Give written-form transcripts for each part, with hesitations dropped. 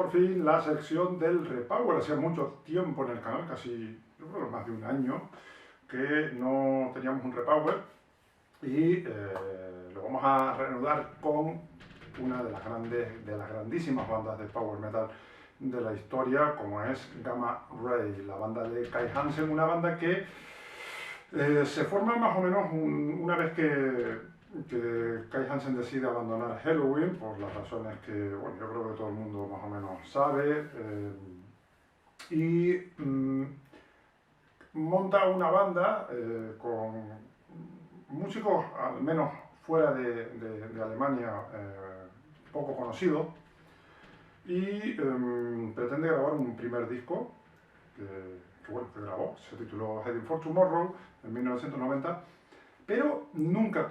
por fin la sección del Repower. Hacía mucho tiempo en el canal, casi, yo creo que más de un año, que no teníamos un Repower y lo vamos a reanudar con una de las grandísimas bandas de Power Metal de la historia, como es Gamma Ray, la banda de Kai Hansen, una banda que se forma más o menos una vez que Kai Hansen decide abandonar Helloween, por las razones que, bueno, yo creo que todo el mundo más o menos sabe, y monta una banda con músicos, al menos fuera de Alemania, poco conocidos, y pretende grabar un primer disco que grabó, se tituló Heading for Tomorrow en 1990, pero nunca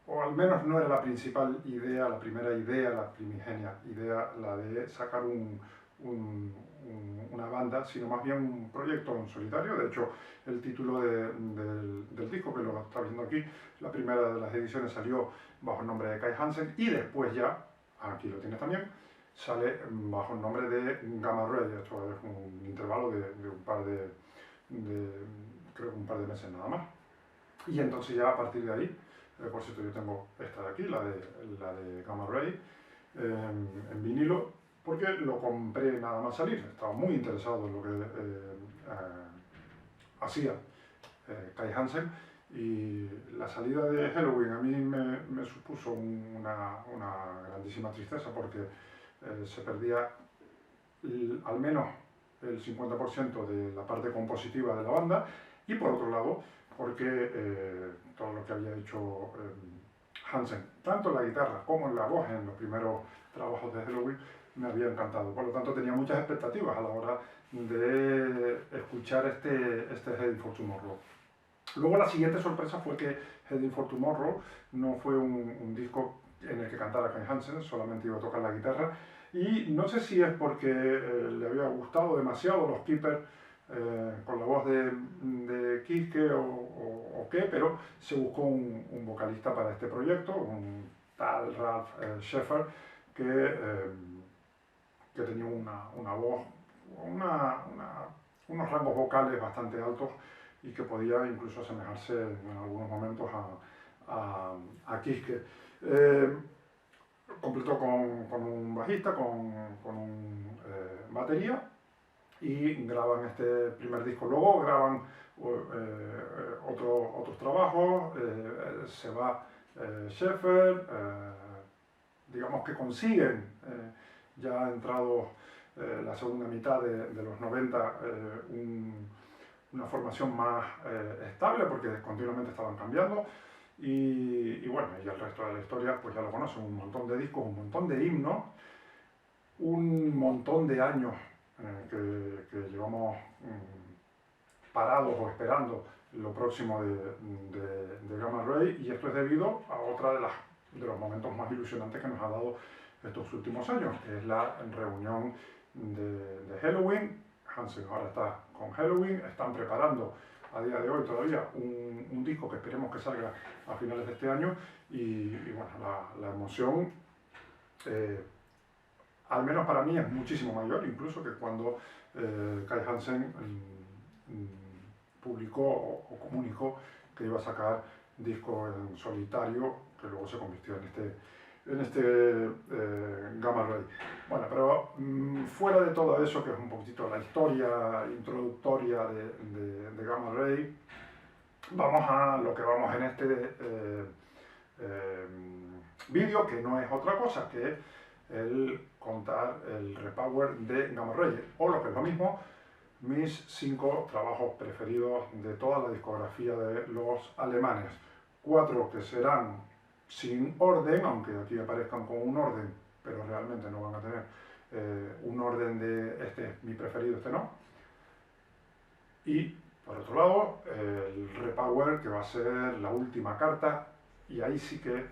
o al menos no era la principal idea, la primera idea, la primigenia idea, la de sacar una banda, sino más bien un proyecto en solitario. De hecho, el título del disco, que lo está viendo aquí, la primera de las ediciones salió bajo el nombre de Kai Hansen, y después ya, aquí lo tienes también, sale bajo el nombre de Gamma Ray. Esto es un intervalo de un par creo que un par de meses nada más. Y entonces ya a partir de ahí, por cierto, yo tengo esta de aquí, la de Gamma Ray, en vinilo, porque lo compré nada más salir. Estaba muy interesado en lo que hacía Kai Hansen, y la salida de Helloween a mí me supuso una grandísima tristeza, porque se perdía al menos el 50% de la parte compositiva de la banda, y por otro lado porque todo lo que había hecho Hansen, tanto en la guitarra como en la voz en los primeros trabajos de Helloween, me había encantado. Por lo tanto tenía muchas expectativas a la hora de escuchar este Heading for Tomorrow. Luego la siguiente sorpresa fue que Heading for Tomorrow no fue un disco en el que cantara Kai Hansen, solamente iba a tocar la guitarra, y no sé si es porque le había gustado demasiado los Keepers con la voz de Kiske o qué, pero se buscó un vocalista para este proyecto, un tal Ralph Sheffer, que tenía una voz, unos rangos vocales bastante altos, y que podía incluso asemejarse en algunos momentos a Kiske. Completó con un bajista, con un batería, y graban este primer disco. Luego graban otros trabajos, se va Sheffer, digamos que consiguen, ya entrado la segunda mitad de los 90, una formación más estable, porque continuamente estaban cambiando. Y bueno, y el resto de la historia pues ya lo conocen: un montón de discos, un montón de himnos, un montón de años que llevamos parados o esperando lo próximo de Gamma Ray, y esto es debido a otra de los momentos más ilusionantes que nos ha dado estos últimos años, que es la reunión de Helloween. Hansen ahora está con Helloween, están preparando a día de hoy todavía un disco que esperemos que salga a finales de este año, y bueno, la emoción, al menos para mí, es muchísimo mayor incluso que cuando Kai Hansen publicó o comunicó que iba a sacar disco en solitario, que luego se convirtió en este Gamma Ray. Bueno, pero fuera de todo eso, que es un poquitito la historia introductoria de Gamma Ray, vamos a lo que vamos en este vídeo, que no es otra cosa que el contar el Repower de Gamma Ray, o lo que es lo mismo, mis 5 trabajos preferidos de toda la discografía de los alemanes. 4 que serán sin orden, aunque aquí aparezcan con un orden, pero realmente no van a tener un orden de este es mi preferido, este no. Y por otro lado, el Repower, que va a ser la última carta, y ahí sí que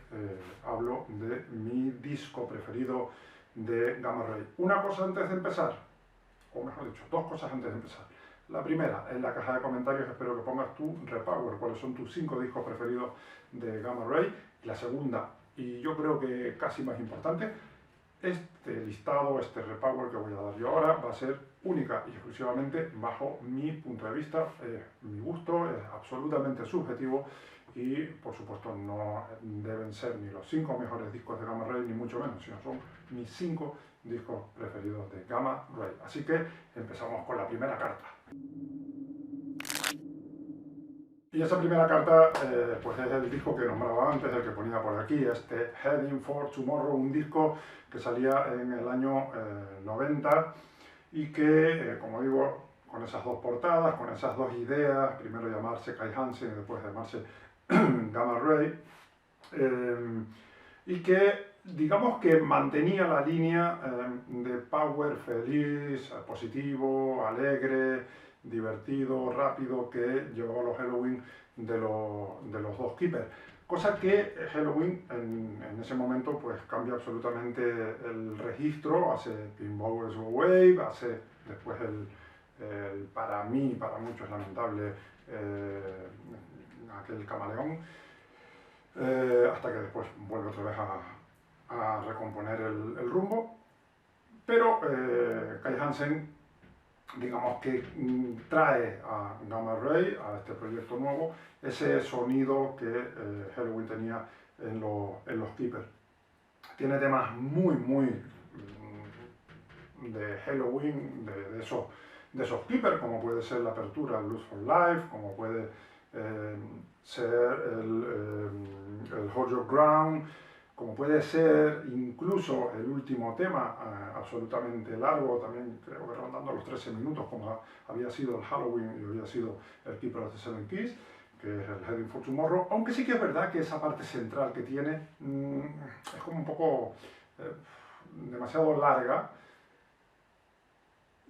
hablo de mi disco preferido de Gamma Ray. Una cosa antes de empezar, o mejor dicho, 2 cosas antes de empezar. La primera, en la caja de comentarios espero que pongas tu Repower, cuáles son tus 5 discos preferidos de Gamma Ray. La segunda, y yo creo que casi más importante, este listado, este repower que voy a dar yo ahora, va a ser única y exclusivamente bajo mi punto de vista, mi gusto, es absolutamente subjetivo y por supuesto no deben ser ni los 5 mejores discos de Gamma Ray, ni mucho menos, sino son mis 5 discos preferidos de Gamma Ray. Así que empezamos con la primera carta. Y esa primera carta pues es el disco que nombraba antes, el que ponía por aquí, este Heading for Tomorrow, un disco que salía en el año 90 y que, como digo, con esas dos portadas, con esas dos ideas, primero llamarse Kai Hansen y después llamarse Gamma Ray, y que digamos que mantenía la línea de power feliz, positivo, alegre, divertido, rápido que llevaba los Helloween de los dos Keepers. Cosa que Helloween en ese momento pues cambia absolutamente el registro, hace Pinballers Wave, hace después para mí, para muchos lamentable, aquel camaleón, hasta que después vuelve otra vez a recomponer el rumbo. Pero Kai Hansen, digamos que trae a Gamma Ray, a este proyecto nuevo, ese sonido que Helloween tenía en los Keepers. Tiene temas muy de Helloween, de esos Keepers, como puede ser la apertura, el Lose for Life, como puede ser el Hold Your Ground, como puede ser incluso el último tema, absolutamente largo, también creo que rondando los 13 minutos, como había sido el Halloween y había sido el Keeper of the Seven Keys, que es el Heading for Tomorrow, aunque sí que es verdad que esa parte central que tiene es como un poco demasiado larga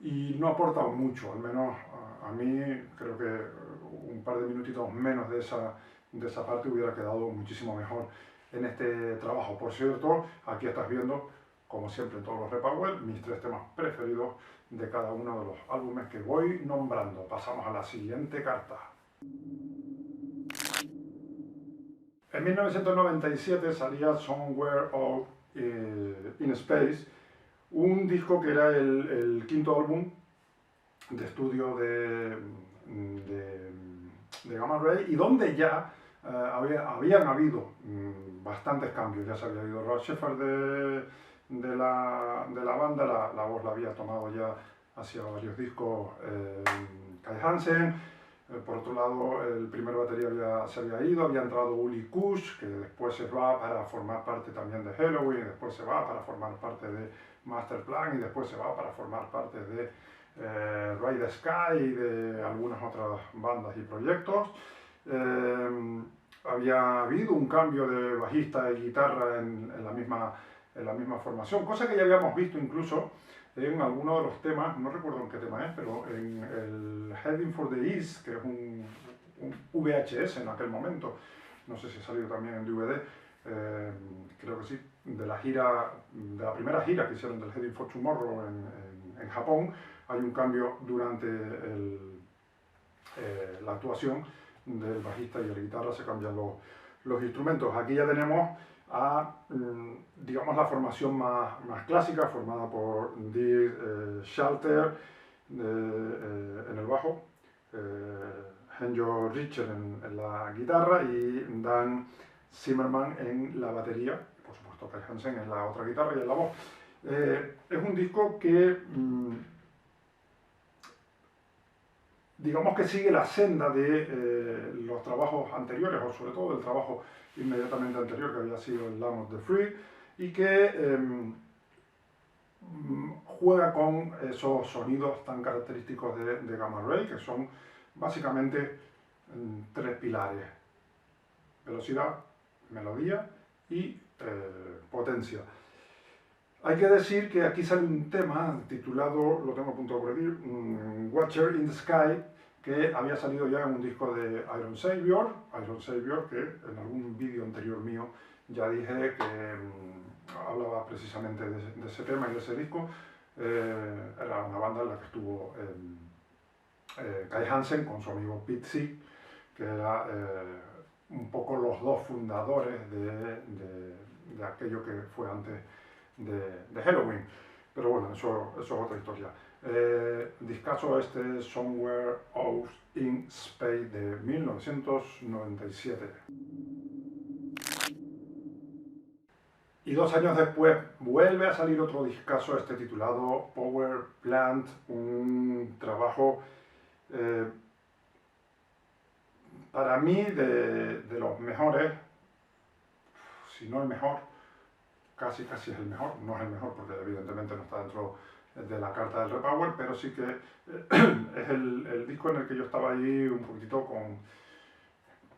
y no aporta mucho, al menos a mí creo que un par de minutitos menos de esa parte hubiera quedado muchísimo mejor en este trabajo. Por cierto, aquí estás viendo, como siempre en todos los Repower, mis 3 temas preferidos de cada uno de los álbumes que voy nombrando. Pasamos a la siguiente carta. En 1997 salía Somewhere Out in Space, un disco que era el quinto álbum de estudio de Gamma Ray y donde ya habían habido bastantes cambios. Ya se había ido Rod Shepherd de la banda, la voz la había tomado ya hacia varios discos Kai Hansen. Por otro lado, el primer batería se había ido, había entrado Uli Kush, que después se va para formar parte también de Helloween, y después se va para formar parte de Masterplan, y después se va para formar parte de Ride the Sky y de algunas otras bandas y proyectos. Había habido un cambio de bajista y guitarra en la misma formación, cosa que ya habíamos visto incluso en alguno de los temas, no recuerdo en qué tema es, pero en el Heading for the East, que es un VHS en aquel momento, no sé si ha salido también en DVD, creo que sí, de la primera gira que hicieron del Heading for Tomorrow en Japón, hay un cambio durante la actuación del bajista y de la guitarra, se cambian los instrumentos. Aquí ya tenemos a, digamos, la formación más clásica, formada por Dee Schalter en el bajo, Henjo Richter en la guitarra y Dan Zimmerman en la batería, por supuesto Kai Hansen en la otra guitarra y en la voz. Es un disco que digamos que sigue la senda de los trabajos anteriores, o sobre todo del trabajo inmediatamente anterior, que había sido el Land of the Free, y que juega con esos sonidos tan característicos de Gamma Ray, que son básicamente 3 pilares: velocidad, melodía y potencia. Hay que decir que aquí sale un tema titulado, lo tengo a punto de por aquí, Watcher in the Sky, que había salido ya en un disco de Iron Savior, que en algún vídeo anterior mío ya dije que hablaba precisamente de ese tema y de ese disco. Era una banda en la que estuvo Kai Hansen con su amigo Pete Seeg, que era un poco los dos fundadores de aquello que fue antes de Helloween. Pero bueno, eso es otra historia. Discaso este Somewhere Out in Space de 1997. Y 2 años después vuelve a salir otro discazo este titulado Power Plant, un trabajo para mí de los mejores, si no el mejor, casi es el mejor, no es el mejor porque evidentemente no está dentro de la carta del Repower, pero sí que es el disco en el que yo estaba ahí un poquitito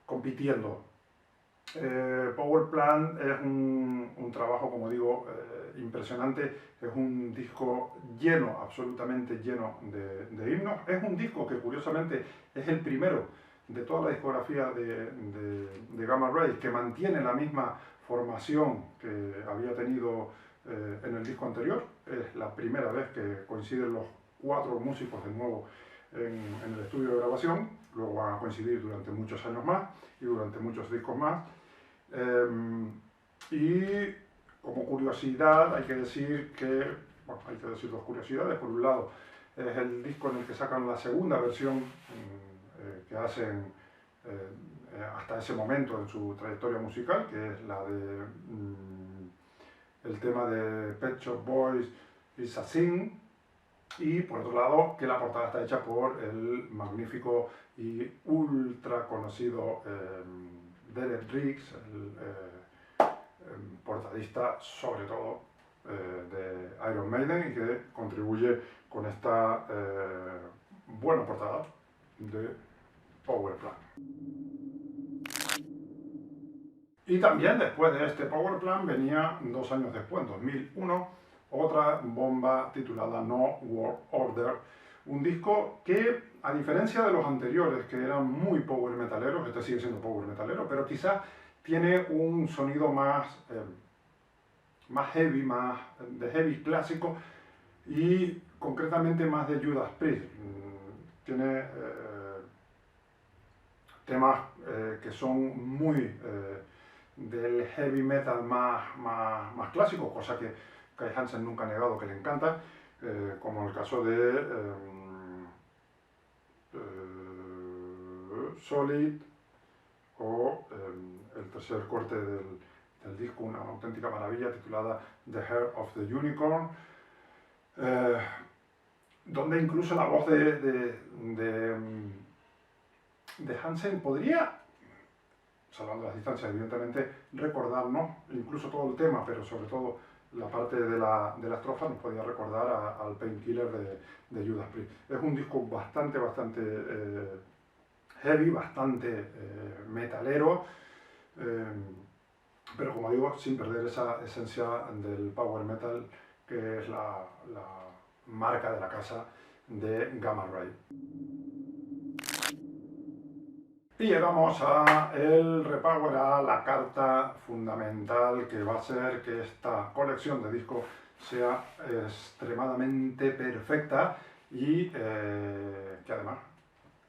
compitiendo. Power Plant es un trabajo, como digo, impresionante. Es un disco lleno, absolutamente lleno de himnos. Es un disco que curiosamente es el primero de toda la discografía de Gamma Ray que mantiene la misma formación que había tenido en el disco anterior. Es la primera vez que coinciden los 4 músicos de nuevo en el estudio de grabación. Luego van a coincidir durante muchos años más y durante muchos discos más. Y como curiosidad hay que decir hay que decir 2 curiosidades. Por un lado, es el disco en el que sacan la segunda versión que hacen hasta ese momento en su trayectoria musical, que es la de el tema de Pet Shop Boys y Sassin. Y por otro lado, que la portada está hecha por el magnífico y ultra conocido Derek Riggs, el portadista sobre todo de Iron Maiden, y que contribuye con esta buena portada de Power Plant. Y también después de este Power Plant venía 2 años después, en 2001, otra bomba titulada No World Order, un disco que, a diferencia de los anteriores, que eran muy power metaleros, este sigue siendo power metalero, pero quizás tiene un sonido más heavy, más de heavy clásico y concretamente más de Judas Priest. Tiene temas que son muy del heavy metal más clásico, cosa que Kai Hansen nunca ha negado que le encanta, como el caso de Solid o el tercer corte del disco, una auténtica maravilla titulada The Heart of the Unicorn, donde incluso la voz de Hansen podría, salvando las distancias evidentemente, recordarnos, incluso todo el tema, pero sobre todo la parte de la estrofa nos podía recordar al Painkiller de Judas Priest. Es un disco bastante heavy, bastante metalero, pero como digo, sin perder esa esencia del power metal que es la marca de la casa de Gamma Ray. Y llegamos a el Repower, a la carta fundamental que va a hacer que esta colección de discos sea extremadamente perfecta y que además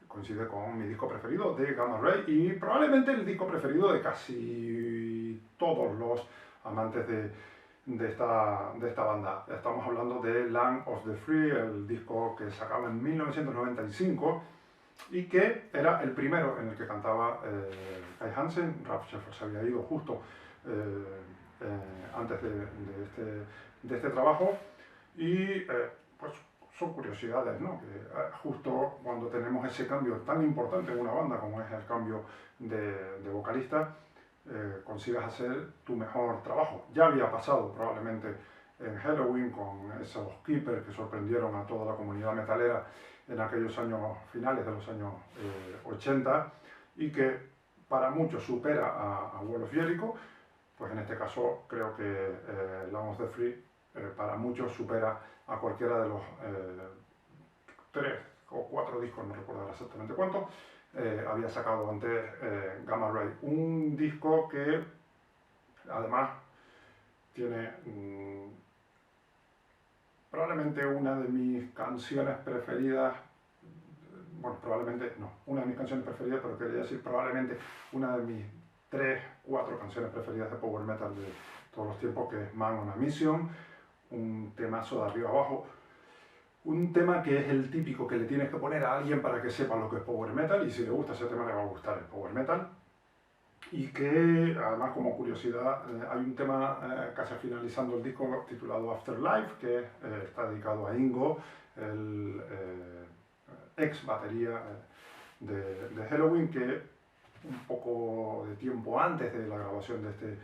coincide con mi disco preferido de Gamma Ray y probablemente el disco preferido de casi todos los amantes de esta banda. Estamos hablando de Land of the Free, el disco que sacaba en 1995 y que era el primero en el que cantaba Kai Hansen. Ralf Schechter se había ido justo antes de este trabajo y pues son curiosidades, ¿no? Que justo cuando tenemos ese cambio tan importante en una banda como es el cambio de vocalista, consigas hacer tu mejor trabajo. Ya había pasado probablemente en Helloween con esos Keepers que sorprendieron a toda la comunidad metalera en aquellos años finales de los años 80 y que para muchos supera a Wall of Jericho, pues en este caso creo que Land of the Free para muchos supera a cualquiera de los 3 o 4 discos, no recuerdo exactamente cuántos, había sacado antes Gamma Ray. Un disco que además tiene probablemente una de mis canciones preferidas, bueno, probablemente no, una de mis canciones preferidas, pero quería decir probablemente una de mis 3, 4 canciones preferidas de power metal de todos los tiempos, que es Man on a Mission, un temazo de arriba abajo. Un tema que es el típico que le tienes que poner a alguien para que sepa lo que es Power Metal, y si le gusta ese tema le va a gustar el Power Metal. Y que además, como curiosidad, hay un tema casi finalizando el disco titulado Afterlife, que está dedicado a Ingo, el ex batería de Helloween, que un poco de tiempo antes de la grabación de este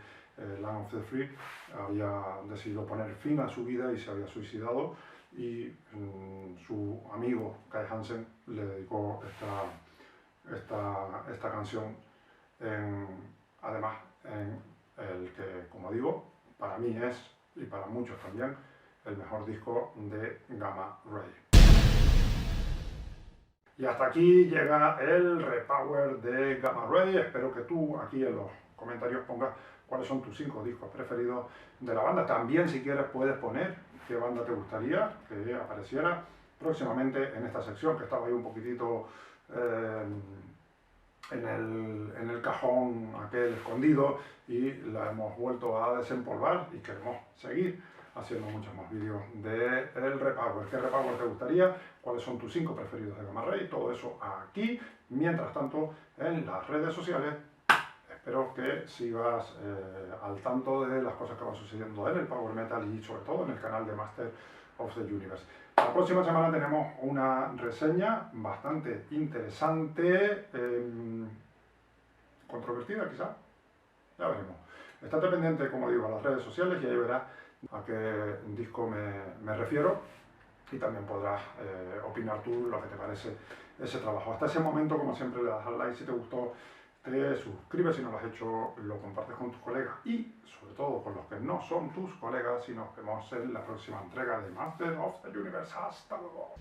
Land of the Free había decidido poner fin a su vida y se había suicidado, y su amigo Kai Hansen le dedicó esta canción, además en el que, como digo, para mí es, y para muchos también, el mejor disco de Gamma Ray. Y hasta aquí llega el Repower de Gamma Ray. Espero que tú aquí en los comentarios pongas cuáles son tus 5 discos preferidos de la banda. También, si quieres, puedes poner qué banda te gustaría que apareciera próximamente en esta sección, que estaba ahí un poquitito en el cajón aquel escondido, y la hemos vuelto a desempolvar y queremos seguir haciendo muchos más vídeos del Repower. ¿Qué Repower te gustaría? ¿Cuáles son tus 5 preferidos de Gamma Ray? Todo eso aquí. Mientras tanto, en las redes sociales, espero que sigas al tanto de las cosas que van sucediendo en el Power Metal y sobre todo en el canal de Master of the Universe. La próxima semana tenemos una reseña bastante interesante, controvertida quizá, ya veremos. Estate pendiente, como digo, a las redes sociales y ahí verás a qué disco me refiero, y también podrás opinar tú lo que te parece ese trabajo. Hasta ese momento, como siempre, le das al like si te gustó, te suscribes si no lo has hecho, lo compartes con tus colegas y sobre todo con los que no son tus colegas, y nos vemos en la próxima entrega de Master of the Universe. ¡Hasta luego!